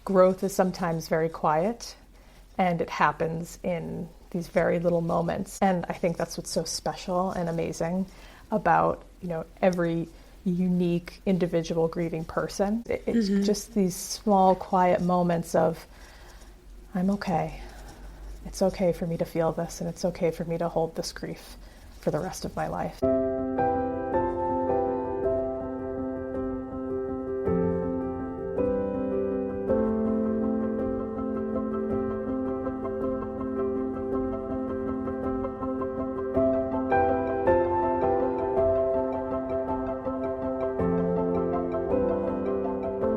growth is sometimes very quiet, and it happens in these very little moments. And I think that's what's so special and amazing about, every unique individual grieving person. It's just these small, quiet moments of, I'm okay. It's okay for me to feel this, and it's okay for me to hold this grief for the rest of my life.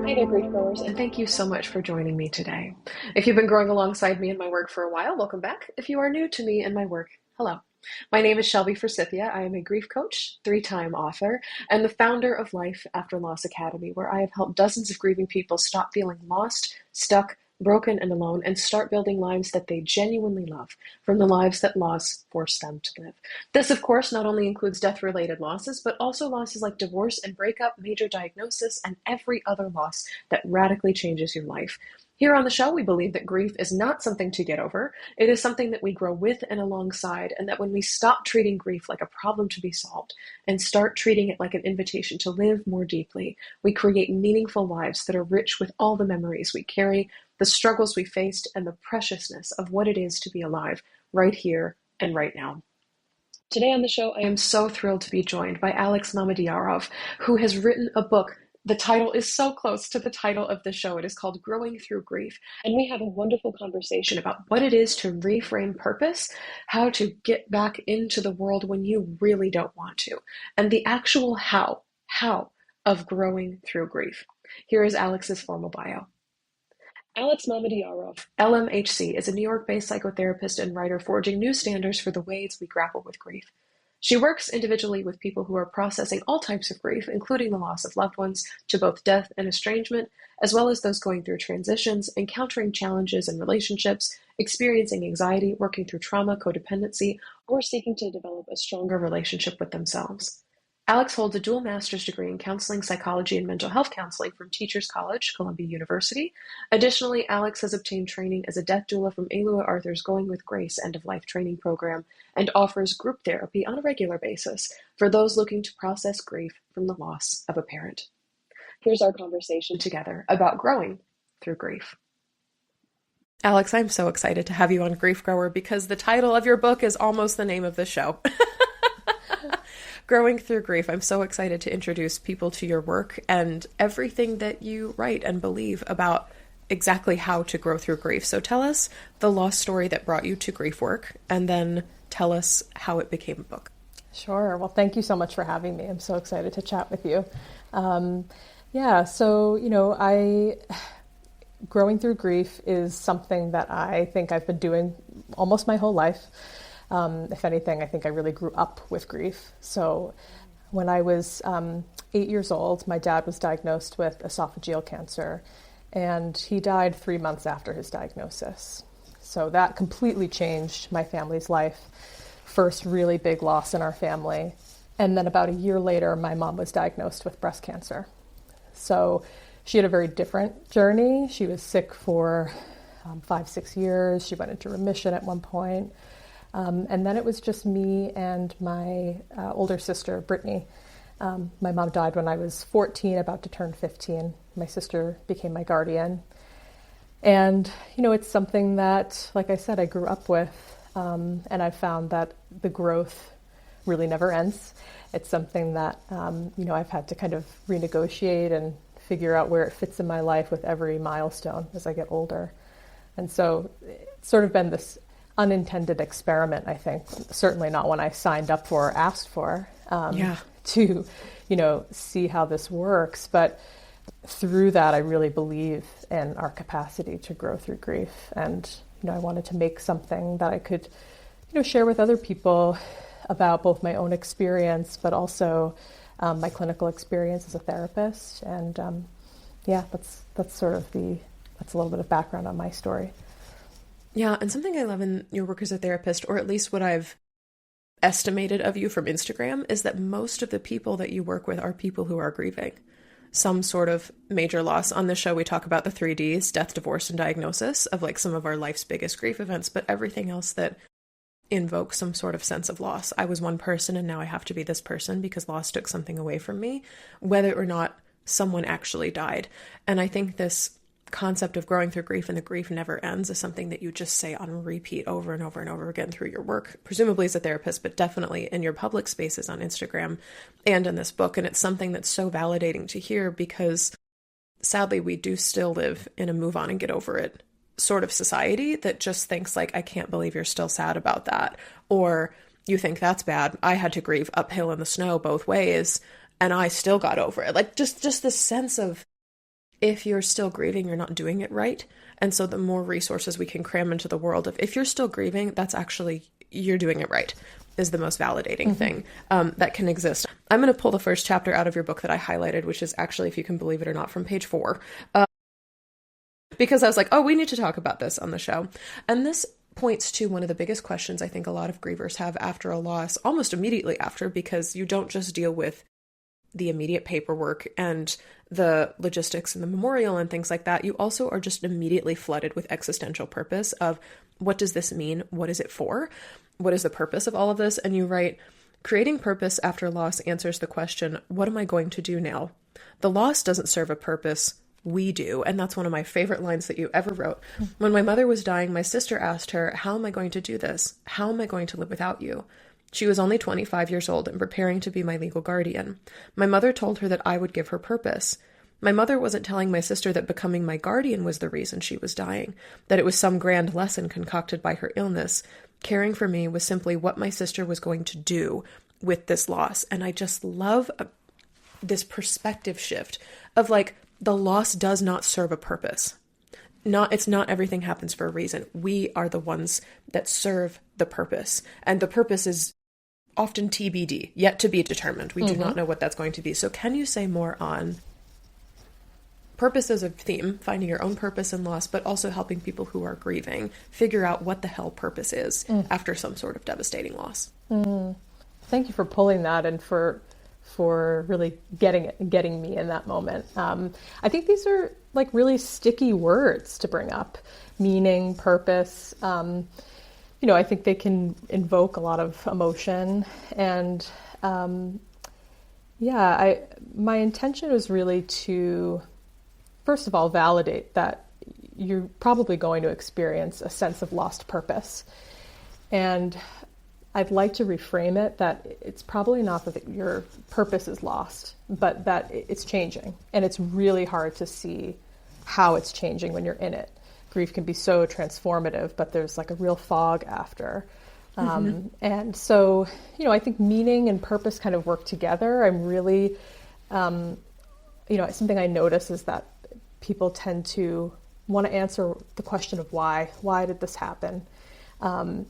Hi there, grief growers, and thank you so much for joining me today. If you've been growing alongside me in my work for a while, welcome back. If you are new to me and my work, hello. My name is Shelby Forsythia. I am a grief coach, 3-time author, and the founder of Life After Loss Academy, where I have helped dozens of grieving people stop feeling lost, stuck, broken, and alone, and start building lives that they genuinely love, from the lives that loss forced them to live. This, of course, not only includes death-related losses, but also losses like divorce and breakup, major diagnosis, and every other loss that radically changes your life. Here on the show, we believe that grief is not something to get over. It is something that we grow with and alongside, and that when we stop treating grief like a problem to be solved and start treating it like an invitation to live more deeply, we create meaningful lives that are rich with all the memories we carry, the struggles we faced, and the preciousness of what it is to be alive right here and right now. Today on the show, I am so thrilled to be joined by Alex Mammadyarov, who has written a book. The title is so close to the title of the show. It is called Growing Through Grief. And we have a wonderful conversation about what it is to reframe purpose, how to get back into the world when you really don't want to, and the actual how of growing through grief. Here is Alex's formal bio. Alex Mammadyarov, LMHC, is a New York-based psychotherapist and writer forging new standards for the ways we grapple with grief. She works individually with people who are processing all types of grief, including the loss of loved ones to both death and estrangement, as well as those going through transitions, encountering challenges in relationships, experiencing anxiety, working through trauma, codependency, or seeking to develop a stronger relationship with themselves. Alex holds a dual master's degree in counseling, psychology, and mental health counseling from Teachers College, Columbia University. Additionally, Alex has obtained training as a death doula from Alua Arthur's Going with Grace end-of-life training program and offers group therapy on a regular basis for those looking to process grief from the loss of a parent. Here's our conversation together about growing through grief. Alex, I'm so excited to have you on Grief Grower because the title of your book is almost the name of the show. Growing Through Grief. I'm so excited to introduce people to your work and everything that you write and believe about exactly how to grow through grief. So tell us the loss story that brought you to grief work, and then tell us how it became a book. Sure. Well, thank you so much for having me. I'm so excited to chat with you. Growing through grief is something that I think I've been doing almost my whole life. If anything, I think I really grew up with grief. So when I was 8 years old, my dad was diagnosed with esophageal cancer, and he died 3 months after his diagnosis. So that completely changed my family's life. First really big loss in our family. And then about a year later, my mom was diagnosed with breast cancer. So she had a very different journey. She was sick for 5-6 years. She went into remission at one point. And then it was just me and my older sister, Brittany. My mom died when I was 14, about to turn 15. My sister became my guardian. And, it's something that, like I said, I grew up with. And I found that the growth really never ends. It's something that, I've had to kind of renegotiate and figure out where it fits in my life with every milestone as I get older. And so it's sort of been this unintended experiment, I think, certainly not one I signed up for or asked for, to, see how this works. But through that, I really believe in our capacity to grow through grief. And, I wanted to make something that I could, share with other people about both my own experience, but also my clinical experience as a therapist. And that's sort of that's a little bit of background on my story. Yeah, and something I love in your work as a therapist, or at least what I've estimated of you from Instagram, is that most of the people that you work with are people who are grieving. some sort of major loss. On the show, we talk about the 3Ds, death, divorce, and diagnosis of like some of our life's biggest grief events, but everything else that invokes some sort of sense of loss. I was one person and now I have to be this person because loss took something away from me, whether or not someone actually died. And I think this concept of growing through grief and the grief never ends is something that you just say on repeat over and over and over again through your work, presumably as a therapist, but definitely in your public spaces on Instagram and in this book. And it's something that's so validating to hear because sadly, we do still live in a move on and get over it sort of society that just thinks like, I can't believe you're still sad about that. Or you think that's bad. I had to grieve uphill in the snow both ways and I still got over it. Like just this sense of if you're still grieving, you're not doing it right. And so the more resources we can cram into the world of if you're still grieving, that's actually, you're doing it right, is the most validating thing that can exist. I'm going to pull the first chapter out of your book that I highlighted, which is actually, if you can believe it or not, from page 4. Because I was like, oh, we need to talk about this on the show. And this points to one of the biggest questions I think a lot of grievers have after a loss, almost immediately after, because you don't just deal with the immediate paperwork and the logistics and the memorial and things like that. You also are just immediately flooded with existential purpose of what does this mean? What is it for? What is the purpose of all of this? And you write, creating purpose after loss answers the question, what am I going to do now? The loss doesn't serve a purpose. We do. And that's one of my favorite lines that you ever wrote. When my mother was dying, my sister asked her, how am I going to do this? How am I going to live without you? She was only 25 years old and preparing to be my legal guardian. My mother told her that I would give her purpose. My mother wasn't telling my sister that becoming my guardian was the reason she was dying, that it was some grand lesson concocted by her illness. Caring for me was simply what my sister was going to do with this loss. And I just love this perspective shift of like, the loss does not serve a purpose. It's not everything happens for a reason. We are the ones that serve the purpose. And the purpose is often TBD, yet to be determined. We do not know what that's going to be. So can you say more on purpose as a theme, finding your own purpose in loss, but also helping people who are grieving figure out what the hell purpose is after some sort of devastating loss? Thank you for pulling that and for really getting me in that moment. I think these are like really sticky words to bring up, meaning, purpose. I think they can invoke a lot of emotion. And my intention was really to, first of all, validate that you're probably going to experience a sense of lost purpose. And I'd like to reframe it that it's probably not that your purpose is lost, but that it's changing. And it's really hard to see how it's changing when you're in it. Grief can be so transformative, but there's like a real fog after. And so, I think meaning and purpose kind of work together. I'm really, something I notice is that people tend to want to answer the question of why. Why did this happen?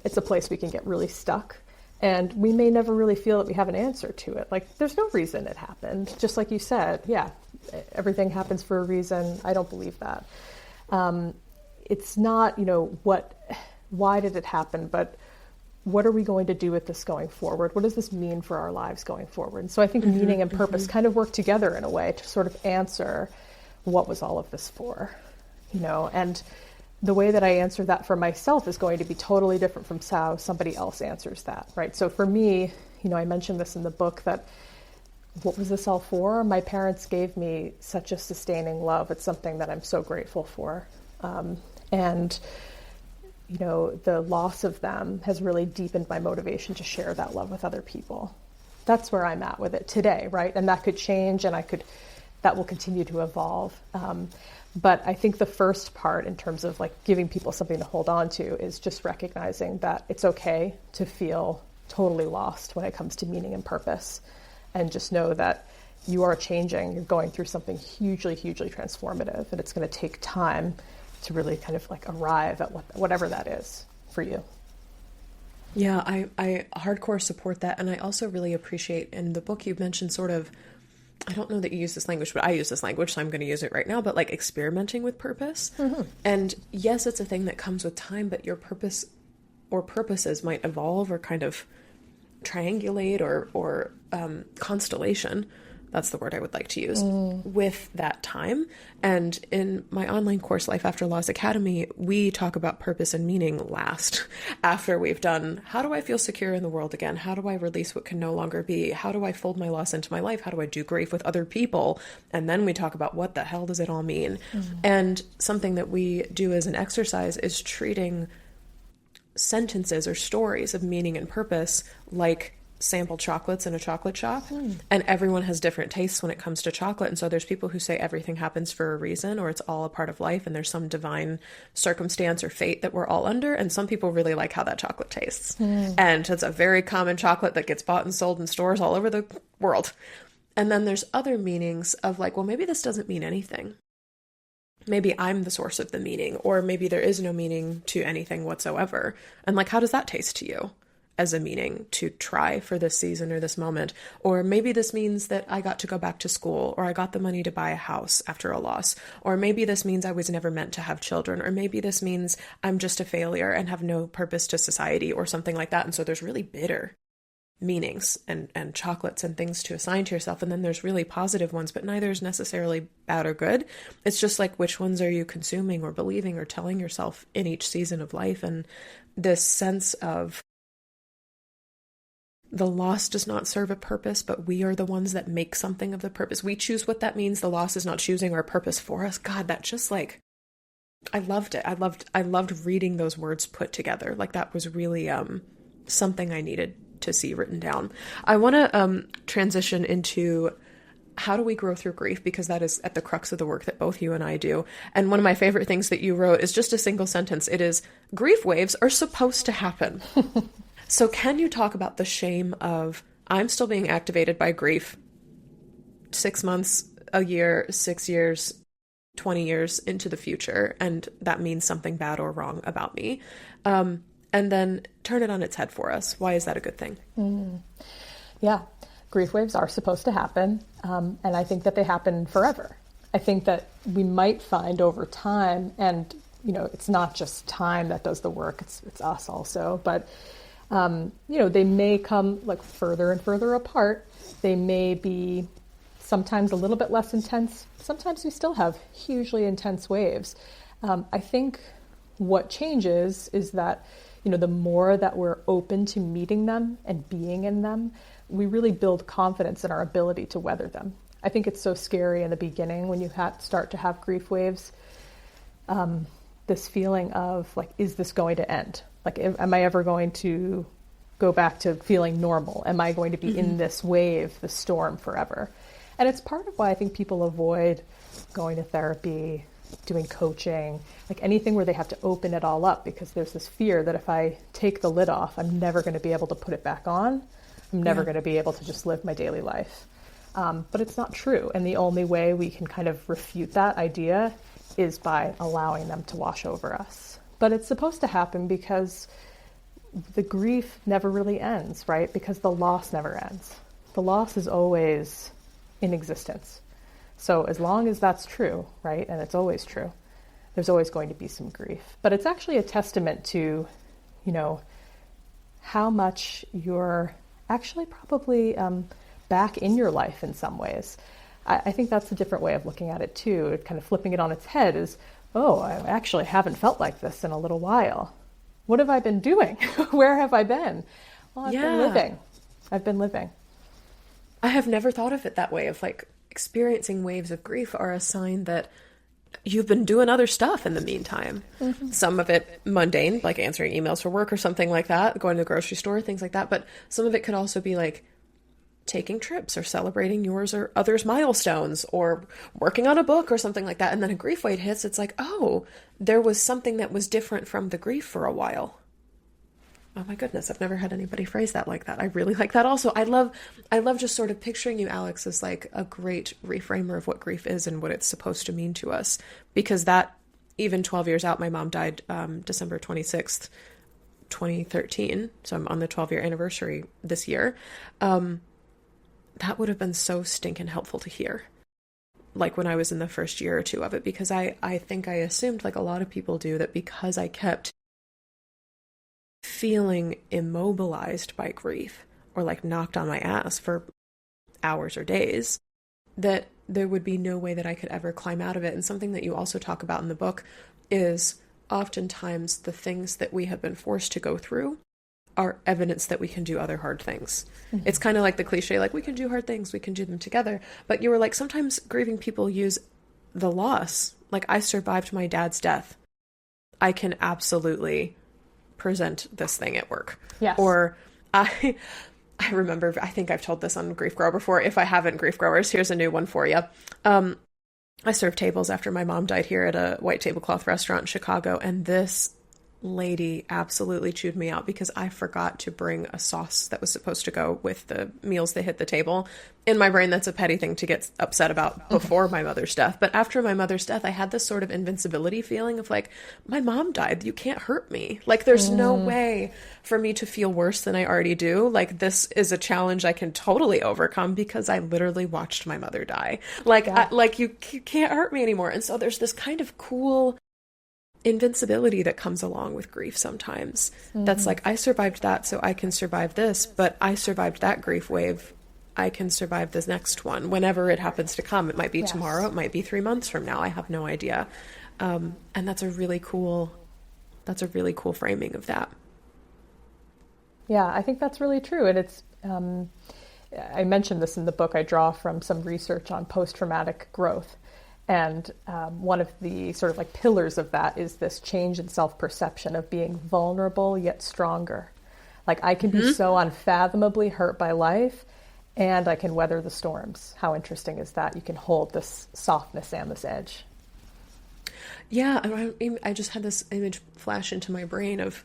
It's a place we can get really stuck. And we may never really feel that we have an answer to it. Like, there's no reason it happened. Just like you said, everything happens for a reason. I don't believe that. It's not, why did it happen? But what are we going to do with this going forward? What does this mean for our lives going forward? And so I think meaning and purpose kind of work together in a way to sort of answer what was all of this for, and the way that I answer that for myself is going to be totally different from how somebody else answers that, right? So for me, I mentioned this in the book that what was this all for? My parents gave me such a sustaining love. It's something that I'm so grateful for. And the loss of them has really deepened my motivation to share that love with other people. That's where I'm at with it today, right? And that could change and that will continue to evolve. But I think the first part in terms of like giving people something to hold on to is just recognizing that it's okay to feel totally lost when it comes to meaning and purpose. And just know that you are changing, you're going through something hugely, hugely transformative, and it's going to take time to really kind of like arrive at whatever that is for you. Yeah, I hardcore support that. And I also really appreciate in the book you mentioned sort of, I don't know that you use this language, but I use this language, so I'm going to use it right now, but like experimenting with purpose. And yes, it's a thing that comes with time, but your purpose or purposes might evolve or kind of triangulate or constellation That's the word I would like to use, with that time. And in my online course, Life After Loss Academy, we talk about purpose and meaning last, after we've done, how do I feel secure in the world again? How do I release what can no longer be? How do I fold my loss into my life? How do I do grief with other people? And then we talk about what the hell does it all mean? And something that we do as an exercise is treating sentences or stories of meaning and purpose like sample chocolates in a chocolate shop. And everyone has different tastes when it comes to chocolate. And so there's people who say everything happens for a reason, or it's all a part of life, and there's some divine circumstance or fate that we're all under. And some people really like how that chocolate tastes. And it's a very common chocolate that gets bought and sold in stores all over the world. And then there's other meanings of like, well, maybe this doesn't mean anything. Maybe I'm the source of the meaning, or maybe there is no meaning to anything whatsoever. And like, how does that taste to you as a meaning to try for this season or this moment? Or maybe this means that I got to go back to school, or I got the money to buy a house after a loss. Or maybe this means I was never meant to have children. Or maybe this means I'm just a failure and have no purpose to society, or something like that. And so there's really bitter meanings and chocolates and things to assign to yourself. And then there's really positive ones, but neither is necessarily bad or good. It's just like, which ones are you consuming or believing or telling yourself in each season of life? And this sense of the loss does not serve a purpose, but we are the ones that make something of the purpose. We choose what that means. The loss is not choosing our purpose for us. God, that just like, I loved it. I loved reading those words put together. Like that was really something I needed to see written down. I want to transition into how do we grow through grief, because that is at the crux of the work that both you and I do. And one of my favorite things that you wrote is just a single sentence. It is, grief waves are supposed to happen. So can you talk about the shame of, I'm still being activated by grief 6 months, a year, 6 years, 20 years into the future, and that means something bad or wrong about me. And then turn it on its head for us. Why is that a good thing? Yeah, grief waves are supposed to happen. And I think that they happen forever. I think that we might find over time, and, you know, it's not just time that does the work, it's us also, but, you know, they may come like further and further apart. They may be sometimes a little bit less intense. Sometimes we still have hugely intense waves. I think what changes is that, you know, the more that we're open to meeting them and being in them, we really build confidence in our ability to weather them. I think it's so scary in the beginning when you start to have grief waves, this feeling of like, is this going to end? Like, am I ever going to go back to feeling normal? Am I going to be in this wave, the storm forever? And it's part of why I think people avoid going to therapy, doing coaching, like anything where they have to open it all up, because there's this fear that if I take the lid off, I'm never going to be able to put it back on. I'm never going to be able to just live my daily life. But it's not true. And the only way we can kind of refute that idea is by allowing them to wash over us. But it's supposed to happen because the grief never really ends, right? Because the loss never ends. The loss is always in existence. So as long as that's true, right, and it's always true, there's always going to be some grief. But it's actually a testament to, you know, how much you're actually probably back in your life in some ways. I think that's a different way of looking at it too. Kind of flipping it on its head is, oh, I actually haven't felt like this in a little while. What have I been doing? Where have I been? Well, I've been living. I've been living. I have never thought of it that way, of like, experiencing waves of grief are a sign that you've been doing other stuff in the meantime. Some of it mundane, like answering emails for work or something like that, going to the grocery store, things like that. But some of it could also be like taking trips or celebrating yours or others' milestones or working on a book or something like that. And then a grief wave hits. It's like, oh, there was something that was different from the grief for a while. Oh my goodness, I've never had anybody phrase that like that. I really like that also. I love just sort of picturing you, Alex, as like a great reframer of what grief is and what it's supposed to mean to us. Because that, even 12 years out, my mom died December 26th, 2013. So I'm on the 12-year anniversary this year. That would have been so stinking helpful to hear. Like when I was in the first year or two of it, because I think I assumed, like a lot of people do, that because I kept feeling immobilized by grief or like knocked on my ass for hours or days, that there would be no way that I could ever climb out of it. And something that you also talk about in the book is oftentimes the things that we have been forced to go through are evidence that we can do other hard things. Mm-hmm. It's kind of like the cliche, like, we can do hard things, we can do them together. But you were like, sometimes grieving people use the loss. Like, I survived my dad's death. I can absolutely present this thing at work. Yes. Or I remember, I think I've told this on Grief Grower before. If I haven't, Grief Growers, here's a new one for you. I served tables after my mom died here at a white tablecloth restaurant in Chicago, and this lady absolutely chewed me out because I forgot to bring a sauce that was supposed to go with the meals that hit the table. In my brain, that's a petty thing to get upset about before my mother's death. But after my mother's death, I had this sort of invincibility feeling of like, my mom died. You can't hurt me. Like, there's no way for me to feel worse than I already do. Like, this is a challenge I can totally overcome because I literally watched my mother die. Like, you can't hurt me anymore. And so there's this kind of cool invincibility that comes along with grief sometimes. That's like, I survived that, so I can survive this, but I survived that grief wave. I can survive this next one whenever it happens to come. It might be tomorrow, it might be 3 months from now. I have no idea. And that's a really cool framing of that. Yeah, I think that's really true. And it's, I mentioned this in the book. I draw from some research on post-traumatic growth. And one of the sort of like pillars of that is this change in self-perception of being vulnerable yet stronger. Like, I can be so unfathomably hurt by life, and I can weather the storms. How interesting is that? You can hold this softness and this edge. Yeah, I just had this image flash into my brain of,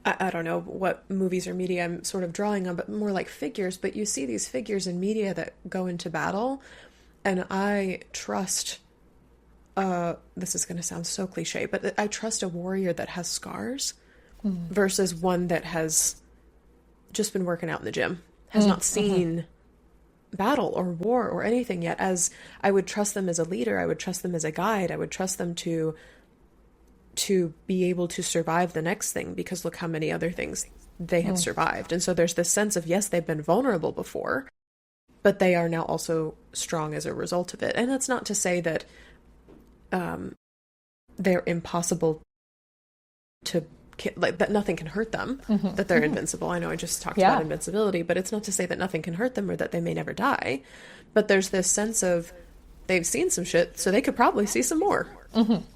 I don't know what movies or media I'm sort of drawing on, but more like figures. But you see these figures in media that go into battle, and I trust, this is going to sound so cliche, but I trust a warrior that has scars versus one that has just been working out in the gym, has not seen battle or war or anything yet. As I would trust them as a leader, I would trust them as a guide, I would trust them to be able to survive the next thing, because look how many other things they have survived. And so there's this sense of, yes, they've been vulnerable before, but they are now also strong as a result of it. And that's not to say that they're impossible to, like, that nothing can hurt them, that they're invincible. I know I just talked about invincibility, but it's not to say that nothing can hurt them or that they may never die. But there's this sense of, they've seen some shit, so they could probably see some more.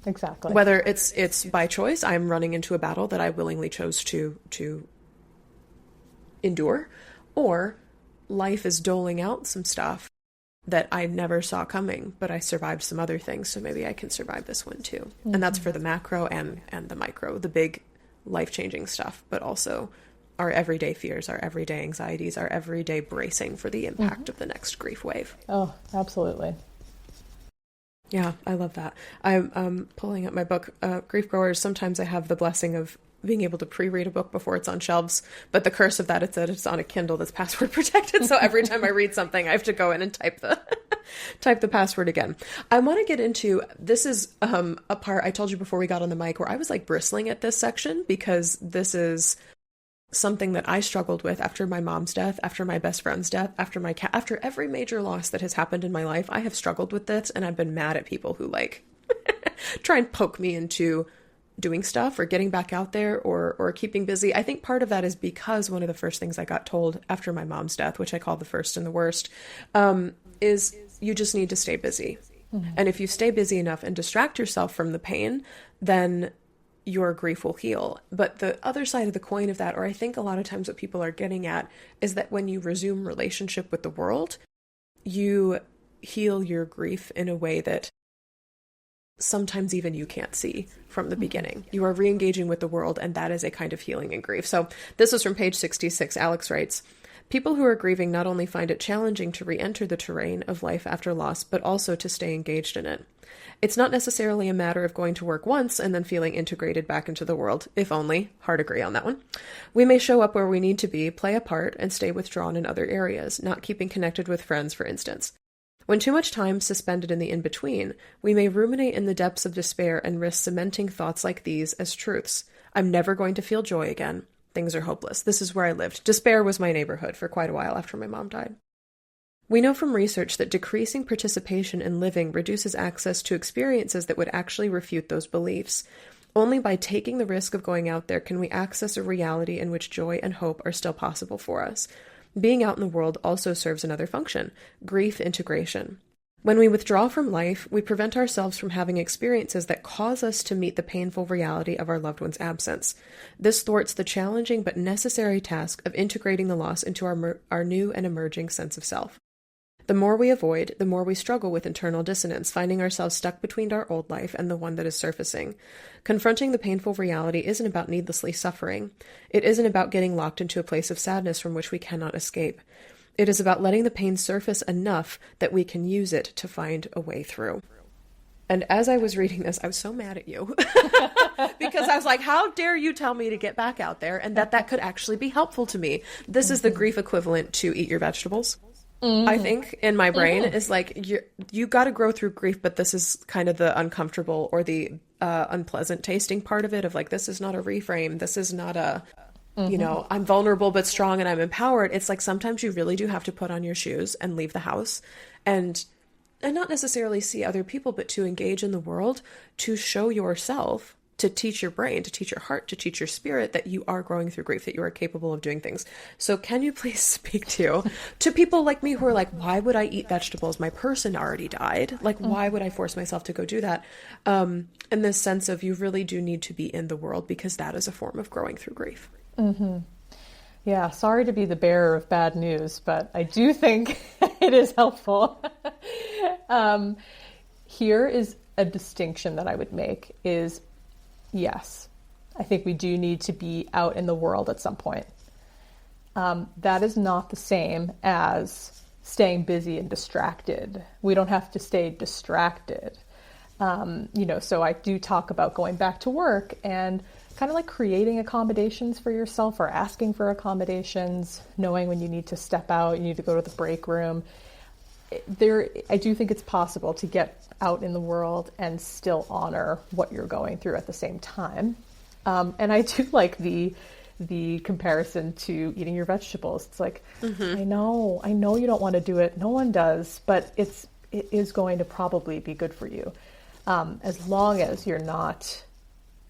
Exactly. Whether it's by choice, I'm running into a battle that I willingly chose to endure, or life is doling out some stuff that I never saw coming, but I survived some other things, so maybe I can survive this one too. And that's for the macro and the micro, the big life-changing stuff, but also our everyday fears, our everyday anxieties, our everyday bracing for the impact of the next grief wave. Oh, absolutely. Yeah, I love that. I'm pulling up my book, Grief Growers. Sometimes I have the blessing of being able to pre-read a book before it's on shelves, but the curse of that is that it's on a Kindle that's password protected. So every time I read something, I have to go in and type the password again. I want to get into, this is a part I told you before we got on the mic where I was like bristling at this section, because this is something that I struggled with after my mom's death, after my best friend's death, after my cat, after every major loss that has happened in my life. I have struggled with this, and I've been mad at people who like try and poke me into doing stuff or getting back out there or keeping busy. I think part of that is because one of the first things I got told after my mom's death, which I call the first and the worst, is you just need to stay busy. And if you stay busy enough and distract yourself from the pain, then your grief will heal. But the other side of the coin of that, or I think a lot of times what people are getting at, is that when you resume relationship with the world, you heal your grief in a way that sometimes even you can't see from the beginning. You are re-engaging with the world, and that is a kind of healing in grief. So this is from page 66. Alex writes, people who are grieving not only find it challenging to re-enter the terrain of life after loss, but also to stay engaged in it. It's not necessarily a matter of going to work once and then feeling integrated back into the world, if only. Hard agree on that one. We may show up where we need to be, play a part, and stay withdrawn in other areas, not keeping connected with friends, for instance. When too much time is suspended in the in-between, we may ruminate in the depths of despair and risk cementing thoughts like these as truths. I'm never going to feel joy again. Things are hopeless. This is where I lived. Despair was my neighborhood for quite a while after my mom died. We know from research that decreasing participation in living reduces access to experiences that would actually refute those beliefs. Only by taking the risk of going out there can we access a reality in which joy and hope are still possible for us. Being out in the world also serves another function: grief integration. When we withdraw from life, we prevent ourselves from having experiences that cause us to meet the painful reality of our loved one's absence. This thwarts the challenging but necessary task of integrating the loss into our new and emerging sense of self. The more we avoid, the more we struggle with internal dissonance, finding ourselves stuck between our old life and the one that is surfacing. Confronting the painful reality isn't about needlessly suffering. It isn't about getting locked into a place of sadness from which we cannot escape. It is about letting the pain surface enough that we can use it to find a way through. And as I was reading this, I was so mad at you because I was like, how dare you tell me to get back out there and that could actually be helpful to me. This is the grief equivalent to eat your vegetables. I think in my brain is like, you got to grow through grief, but this is kind of the uncomfortable or the unpleasant tasting part of it, of like, this is not a reframe. This is not a, you know, I'm vulnerable but strong and I'm empowered. It's like sometimes you really do have to put on your shoes and leave the house and not necessarily see other people, but to engage in the world, to show yourself, to teach your brain, to teach your heart, to teach your spirit that you are growing through grief, that you are capable of doing things. So can you please speak to people like me who are like, why would I eat vegetables? My person already died. Like, why would I force myself to go do that? In this sense of, you really do need to be in the world because that is a form of growing through grief. Mm-hmm. Yeah, sorry to be the bearer of bad news, but I do think it is helpful. Here is a distinction that I would make is, yes, I think we do need to be out in the world at some point. That is not the same as staying busy and distracted. We don't have to stay distracted. So I do talk about going back to work and kind of like creating accommodations for yourself or asking for accommodations, knowing when you need to step out, you need to go to the break room. I do think it's possible to get out in the world and still honor what you're going through at the same time. And I do like the comparison to eating your vegetables. It's like, I know you don't want to do it. No one does, but it is going to probably be good for you. As long as you're not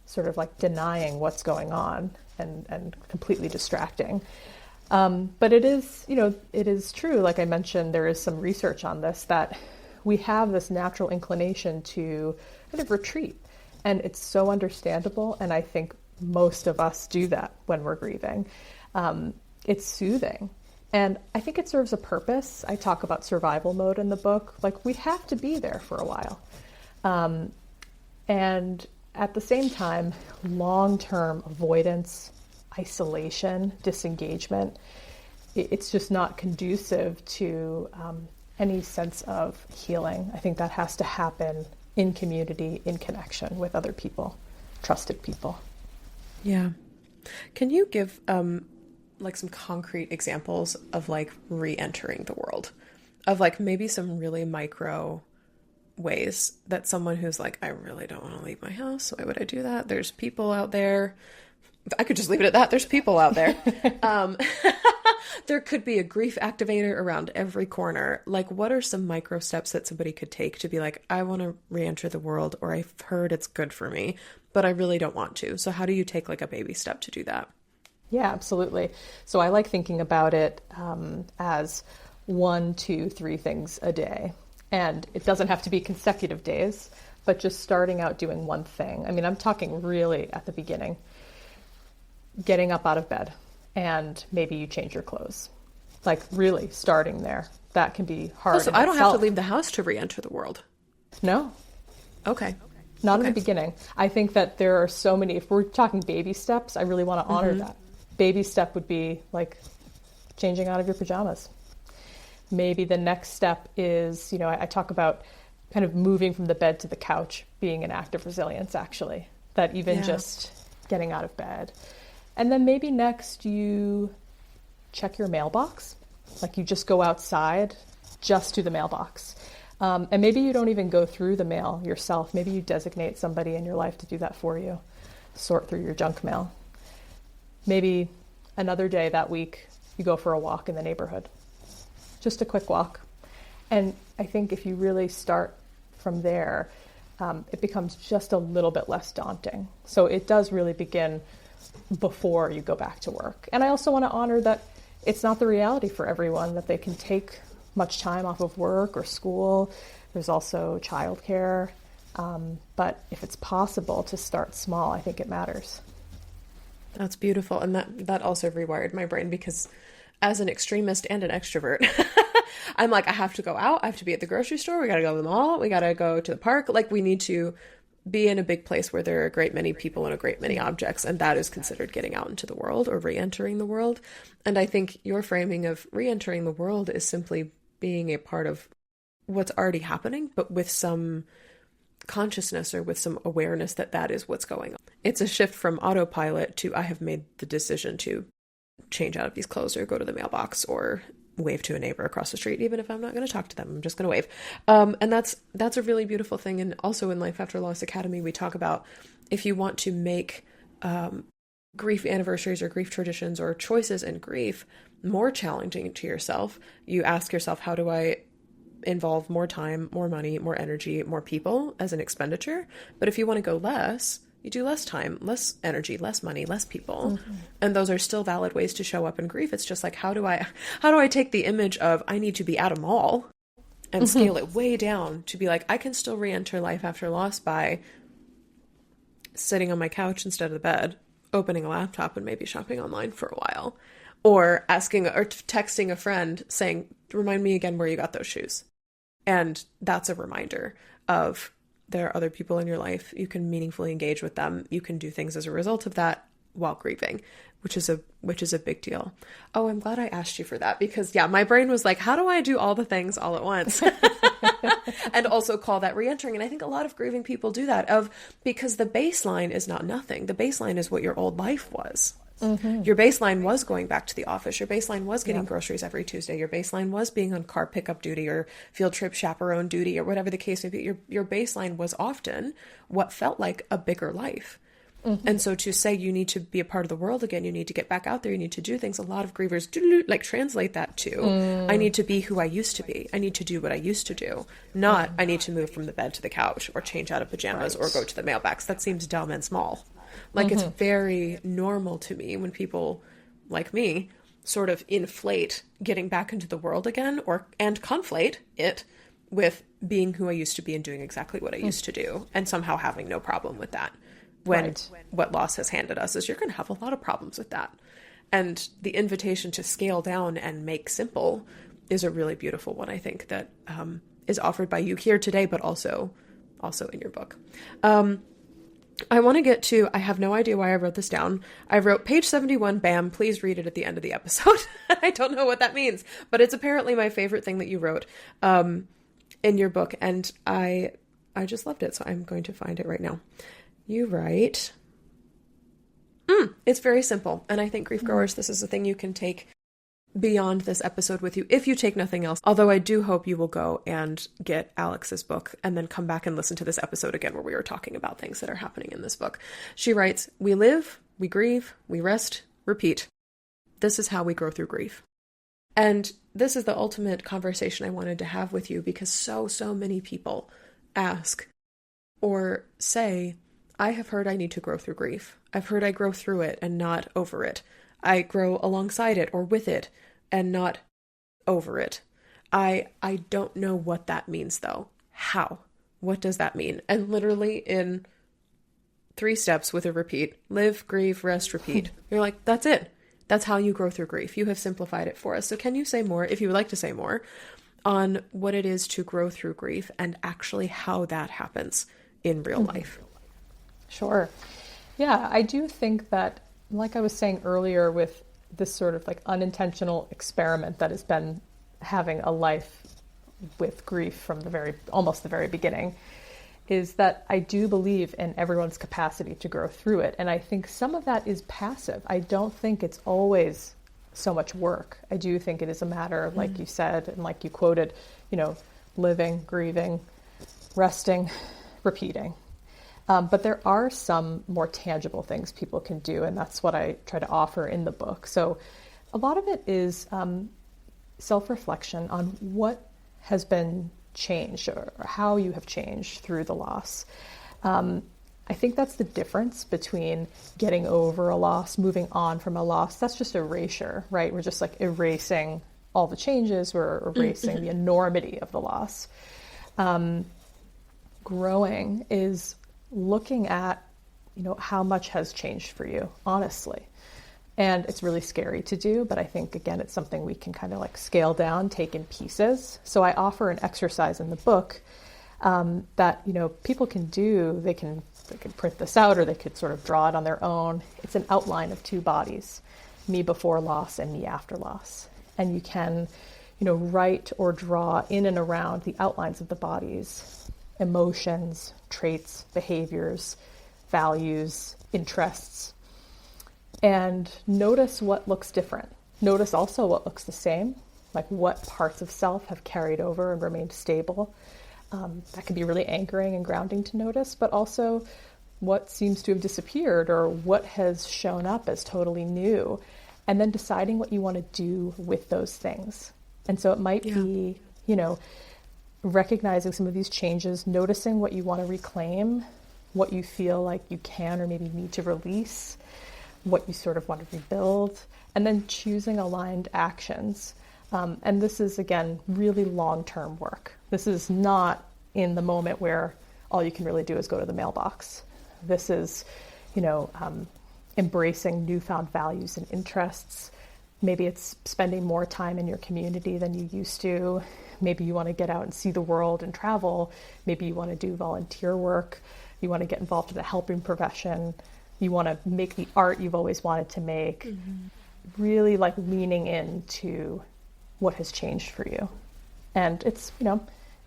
sort of like denying what's going on and completely distracting. But it is true. Like I mentioned, there is some research on this, that we have this natural inclination to kind of retreat. And it's so understandable. And I think most of us do that when we're grieving. It's soothing. And I think it serves a purpose. I talk about survival mode in the book. Like, we have to be there for a while. And at the same time, long-term avoidance, isolation, disengagement, it's just not conducive to any sense of healing. I think that has to happen in community, in connection with other people, trusted people. Yeah. Can you give like some concrete examples of like re-entering the world, of like maybe some really micro ways that someone who's like, I really don't want to leave my house, why would I do that? There's people out there. I could just leave it at that. There's people out there. There could be a grief activator around every corner. Like, what are some micro steps that somebody could take to be like, I want to re-enter the world, or I've heard it's good for me, but I really don't want to. So how do you take like a baby step to do that? Yeah, absolutely. So I like thinking about it as 1, 2, 3 things a day. And it doesn't have to be consecutive days, but just starting out doing one thing. I mean, I'm talking really at the beginning. Getting up out of bed, and maybe you change your clothes. Like, really starting there. That can be hard. So I don't have to leave the house to re-enter the world. No. Okay. Not in the beginning. I think that there are so many, if we're talking baby steps, I really want to honor that. Baby step would be like changing out of your pajamas. Maybe the next step is, I talk about kind of moving from the bed to the couch being an act of resilience, actually. That even just getting out of bed. And then maybe next you check your mailbox. Like, you just go outside just to the mailbox. And maybe you don't even go through the mail yourself. Maybe you designate somebody in your life to do that for you. Sort through your junk mail. Maybe another day that week you go for a walk in the neighborhood. Just a quick walk. And I think if you really start from there, it becomes just a little bit less daunting. So it does really begin before you go back to work. And I also want to honor that it's not the reality for everyone that they can take much time off of work or school. There's also childcare. But if it's possible to start small, I think it matters. That's beautiful. And that also rewired my brain, because as an extremist and an extrovert, I'm like, I have to go out. I have to be at the grocery store. We got to go to the mall. We got to go to the park. Like, we need to be in a big place where there are a great many people and a great many objects. And that is considered getting out into the world or re-entering the world. And I think your framing of re-entering the world is simply being a part of what's already happening, but with some consciousness or with some awareness that that is what's going on. It's a shift from autopilot to, I have made the decision to change out of these clothes or go to the mailbox or wave to a neighbor across the street. Even if I'm not going to talk to them, I'm just going to wave. And that's a really beautiful thing. And also in Life After Loss Academy, we talk about, if you want to make grief anniversaries or grief traditions or choices in grief more challenging to yourself, you ask yourself, how do I involve more time, more money, more energy, more people as an expenditure? But if you want to go less, you do less time, less energy, less money, less people. Mm-hmm. And those are still valid ways to show up in grief. It's just like, how do I take the image of, I need to be at a mall and mm-hmm. scale it way down to be like, I can still re-enter life after loss by sitting on my couch instead of the bed, opening a laptop and maybe shopping online for a while, or asking or texting a friend saying, remind me again where you got those shoes. And that's a reminder of, there are other people in your life. You can meaningfully engage with them. You can do things as a result of that while grieving, which is a big deal. Oh, I'm glad I asked you for that, because yeah, my brain was like, how do I do all the things all at once? And also call that re-entering. And I think a lot of grieving people do that, because the baseline is not nothing. The baseline is what your old life was. Mm-hmm. Your baseline was going back to the office. Your baseline was getting groceries every Tuesday. Your baseline was being on car pickup duty or field trip chaperone duty or whatever the case may be. Your baseline was often what felt like a bigger life. Mm-hmm. And so to say you need to be a part of the world again, you need to get back out there, you need to do things, a lot of grievers like translate that to, I need to be who I used to be. I need to do what I used to do. Not, I need to move from the bed to the couch or change out of pajamas or go to the mailbox. That seems dumb and small. Like, it's very normal to me when people like me sort of inflate getting back into the world again and conflate it with being who I used to be and doing exactly what I used to do, and somehow having no problem with that. When what loss has handed us is, you're going to have a lot of problems with that. And the invitation to scale down and make simple is a really beautiful one, I think, that is offered by you here today, but also in your book. I want to get to, I have no idea why I wrote this down. I wrote page 71, bam, please read it at the end of the episode. I don't know what that means, but it's apparently my favorite thing that you wrote in your book. And I just loved it. So I'm going to find it right now. You write, it's very simple. And I think grief growers, this is a thing you can take beyond this episode with you, if you take nothing else. Although I do hope you will go and get Alex's book and then come back and listen to this episode again, where we were talking about things that are happening in this book. She writes, we live, we grieve, we rest, repeat. This is how we grow through grief. And this is the ultimate conversation I wanted to have with you, because so many people ask or say, I have heard I need to grow through grief. I've heard I grow through it and not over it. I grow alongside it or with it and not over it. I don't know what that means, though. How? What does that mean? And literally in 3 steps with a repeat: live, grieve, rest, repeat. You're like, that's it. That's how you grow through grief. You have simplified it for us. So can you say more, if you would like to say more, on what it is to grow through grief and actually how that happens in real life? Sure. Yeah, I do think that, like I was saying earlier, with this sort of like unintentional experiment that has been having a life with grief from almost the very beginning, is that I do believe in everyone's capacity to grow through it. And I think some of that is passive. I don't think it's always so much work. I do think it is a matter of, like you said, and like you quoted, living, grieving, resting, repeating. But there are some more tangible things people can do, and that's what I try to offer in the book. So a lot of it is self-reflection on what has been changed, or how you have changed through the loss. I think that's the difference between getting over a loss, moving on from a loss. That's just erasure, right? We're just like erasing all the changes. We're erasing the enormity of the loss. Growing is looking at, how much has changed for you, honestly. And it's really scary to do, but I think, again, it's something we can kind of like scale down, take in pieces. So I offer an exercise in the book that, people can do. They can print this out, or they could sort of draw it on their own. It's an outline of two bodies, me before loss and me after loss. And you can, write or draw in and around the outlines of the bodies, emotions, traits, behaviors, values, interests, and notice what looks different. Notice also what looks the same, like what parts of self have carried over and remained stable. That can be really anchoring and grounding to notice, but also what seems to have disappeared or what has shown up as totally new, and then deciding what you want to do with those things. And so it might be, recognizing some of these changes, noticing what you want to reclaim, what you feel like you can or maybe need to release, what you sort of want to rebuild, and then choosing aligned actions. And this is, again, really long-term work. This is not in the moment where all you can really do is go to the mailbox. This is, embracing newfound values and interests. Maybe it's spending more time in your community than you used to. Maybe you want to get out and see the world and travel. Maybe you want to do volunteer work. You want to get involved in the helping profession. You want to make the art you've always wanted to make. Really like leaning into what has changed for you. And it's,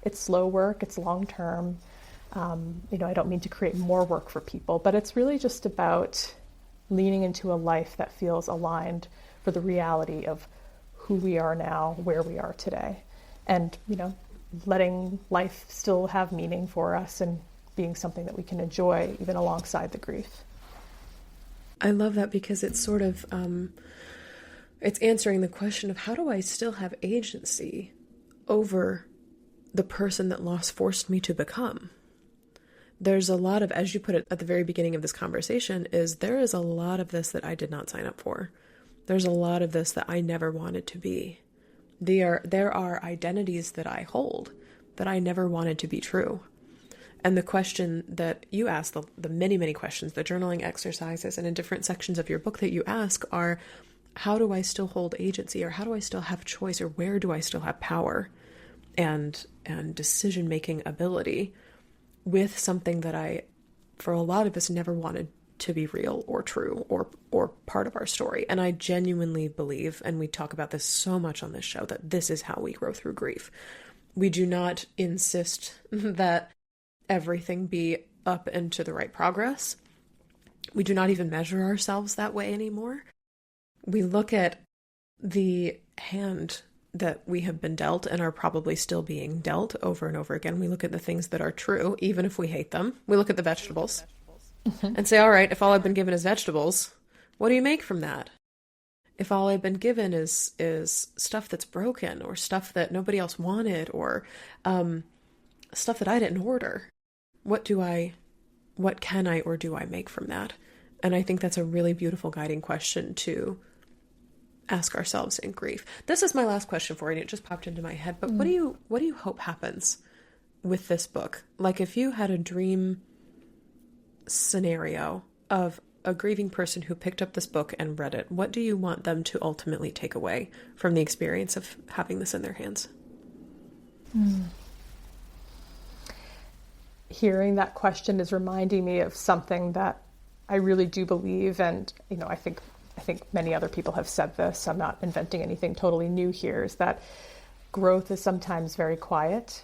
it's slow work, it's long term. I don't mean to create more work for people, but it's really just about leaning into a life that feels aligned for the reality of who we are now, where we are today. And, letting life still have meaning for us and being something that we can enjoy even alongside the grief. I love that, because it's sort of, it's answering the question of how do I still have agency over the person that loss forced me to become? There's a lot of, as you put it at the very beginning of this conversation, there is a lot of this that I did not sign up for. There's a lot of this that I never wanted to be. There are identities that I hold that I never wanted to be true. And the question that you ask, the many, many questions, the journaling exercises, and in different sections of your book that you ask are, how do I still hold agency, or how do I still have choice, or where do I still have power and decision-making ability with something that I, for a lot of us, never wanted to be real or true or part of our story. And I genuinely believe, and we talk about this so much on this show, that this is how we grow through grief. We do not insist that everything be up and to the right progress. We do not even measure ourselves that way anymore. We look at the hand that we have been dealt and are probably still being dealt over and over again. We look at the things that are true, even if we hate them. We look at the vegetables and say, all right, if all I've been given is vegetables, what do you make from that? If all I've been given is stuff that's broken, or stuff that nobody else wanted, or stuff that I didn't order, what can I or do I make from that? And I think that's a really beautiful guiding question to ask ourselves in grief. This is my last question for you, and it just popped into my head, but what do you hope happens with this book? Like, if you had a dream scenario of a grieving person who picked up this book and read it, what do you want them to ultimately take away from the experience of having this in their hands? Hearing that question is reminding me of something that I really do believe, and I think many other people have said this. I'm not inventing anything totally new here, is that growth is sometimes very quiet,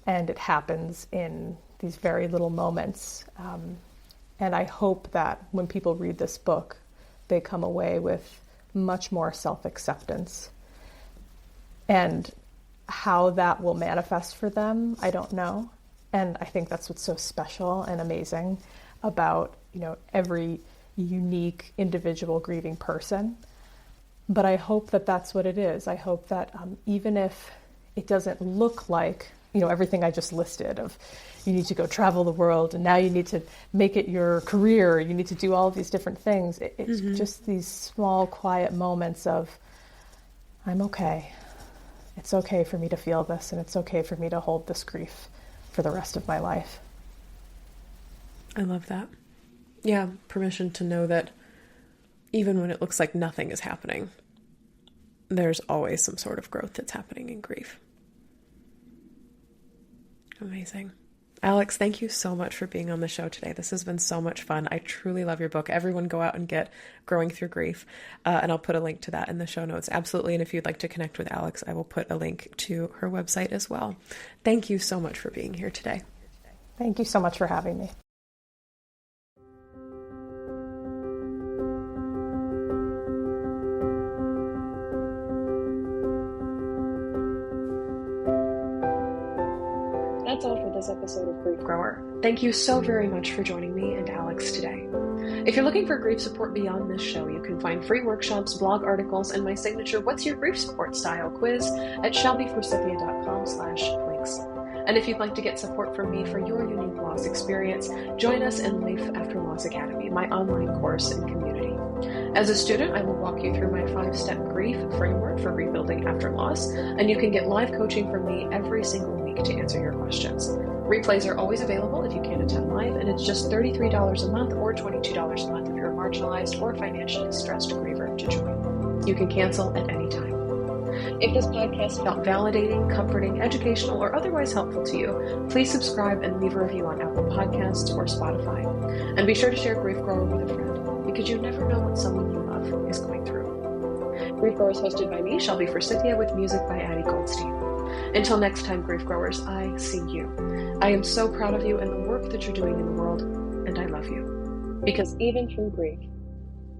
and it happens in these very little moments. And I hope that when people read this book, they come away with much more self-acceptance. And how that will manifest for them, I don't know. And I think that's what's so special and amazing about, every unique individual grieving person. But I hope that that's what it is. I hope that even if it doesn't look like, everything I just listed of you need to go travel the world and now you need to make it your career, you need to do all of these different things. It's just these small, quiet moments of, I'm okay. It's okay for me to feel this, and it's okay for me to hold this grief for the rest of my life. I love that. Yeah, permission to know that even when it looks like nothing is happening, there's always some sort of growth that's happening in grief. Amazing. Alex, thank you so much for being on the show today. This has been so much fun. I truly love your book. Everyone go out and get Growing Through Grief. And I'll put a link to that in the show notes. Absolutely. And if you'd like to connect with Alex, I will put a link to her website as well. Thank you so much for being here today. Thank you so much for having me. That's all for this episode of Grief Grower. Thank you so very much for joining me and Alex today. If you're looking for grief support beyond this show, you can find free workshops, blog articles, and my signature What's Your Grief Support Style quiz at shelbyforsythia.com/links. And if you'd like to get support from me for your unique loss experience, join us in Life After Loss Academy, my online course and community. As a student, I will walk you through my 5-step grief framework for rebuilding after loss, and you can get live coaching from me every single week to answer your questions. Replays are always available if you can't attend live, and it's just $33 a month or $22 a month if you're a marginalized or financially stressed griever to join. You can cancel at any time. If this podcast felt validating, comforting, educational, or otherwise helpful to you, please subscribe and leave a review on Apple Podcasts or Spotify. And be sure to share Grief Grower with a friend, because you never know what someone you love is going through. Grief Grower is hosted by me, Shelby Forsythia, with music by Addie Goldstein. Until next time, Grief Growers, I see you. I am so proud of you and the work that you're doing in the world, and I love you. Because even through grief,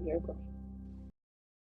you're growing.